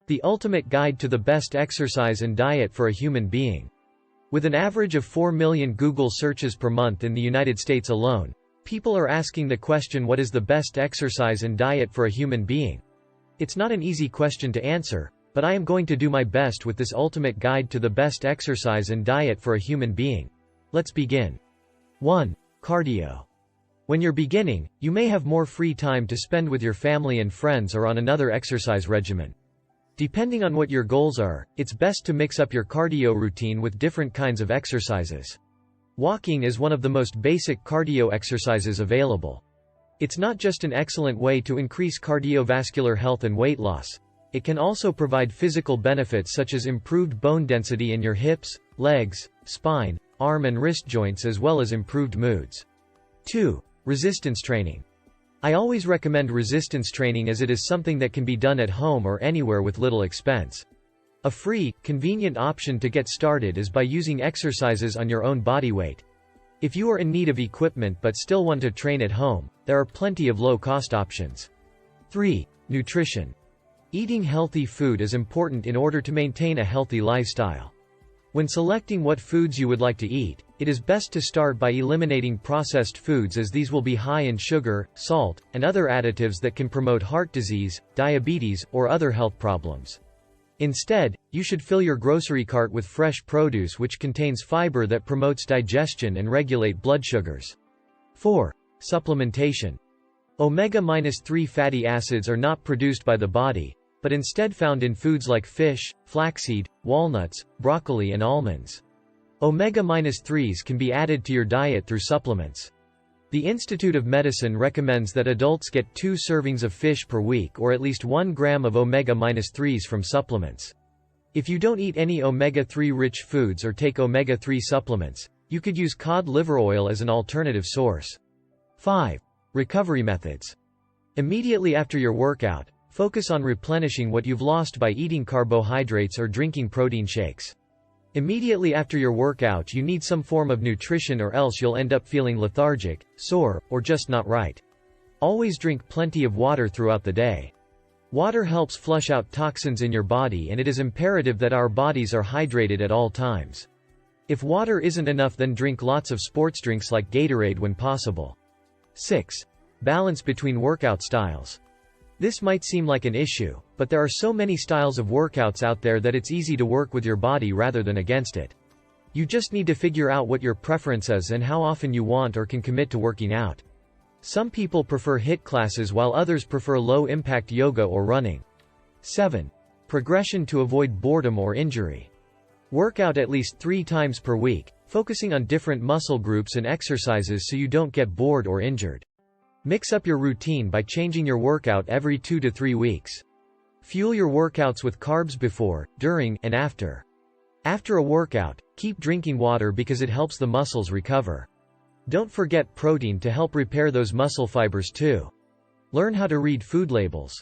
The ultimate guide to the best exercise and diet for a human being. With an average of 4 million Google searches per month in the United States alone, people are asking the question, what is the best exercise and diet for a human being? It's not an easy question to answer, but I am going to do my best with this ultimate guide to the best exercise and diet for a human being. Let's begin. 1. Cardio. When you're beginning, you may have more free time to spend with your family and friends or on another exercise regimen. Depending on what your goals are, it's best to mix up your cardio routine with different kinds of exercises. Walking is one of the most basic cardio exercises available. It's not just an excellent way to increase cardiovascular health and weight loss. It can also provide physical benefits such as improved bone density in your hips, legs, spine, arm and wrist joints, as well as improved moods. 2. Resistance training. I always recommend resistance training as it is something that can be done at home or anywhere with little expense. A free, convenient option to get started is by using exercises on your own body weight. If you are in need of equipment but still want to train at home, there are plenty of low-cost options. 3. Nutrition. Eating healthy food is important in order to maintain a healthy lifestyle. When selecting what foods you would like to eat, it is best to start by eliminating processed foods, as these will be high in sugar, salt, and other additives that can promote heart disease, diabetes, or other health problems. Instead, you should fill your grocery cart with fresh produce which contains fiber that promotes digestion and regulate blood sugars. 4. Supplementation. Omega-3 fatty acids are not produced by the body, but instead found in foods like fish, flaxseed, walnuts, broccoli and almonds. Omega-3s can be added to your diet through supplements. The Institute of Medicine recommends that adults get 2 servings of fish per week or at least 1 gram of omega-3s from supplements. If you don't eat any omega-3 rich foods or take omega-3 supplements, you could use cod liver oil as an alternative source. 5. Recovery methods. Immediately after your workout, focus on replenishing what you've lost by eating carbohydrates or drinking protein shakes. Immediately after your workout, you need some form of nutrition or else you'll end up feeling lethargic, sore, or just not right. Always drink plenty of water throughout the day. Water helps flush out toxins in your body, and it is imperative that our bodies are hydrated at all times. If water isn't enough, then drink lots of sports drinks like Gatorade when possible. 6. Balance between workout styles. This might seem like an issue, but there are so many styles of workouts out there that it's easy to work with your body rather than against it. You just need to figure out what your preference is and how often you want or can commit to working out. Some people prefer HIIT classes while others prefer low-impact yoga or running. 7. Progression to avoid boredom or injury. Work out at least 3 times per week, focusing on different muscle groups and exercises so you don't get bored or injured. Mix up your routine by changing your workout every 2 to 3 weeks. Fuel your workouts with carbs before, during, and after. After a workout, keep drinking water because it helps the muscles recover. Don't forget protein to help repair those muscle fibers too. Learn how to read food labels.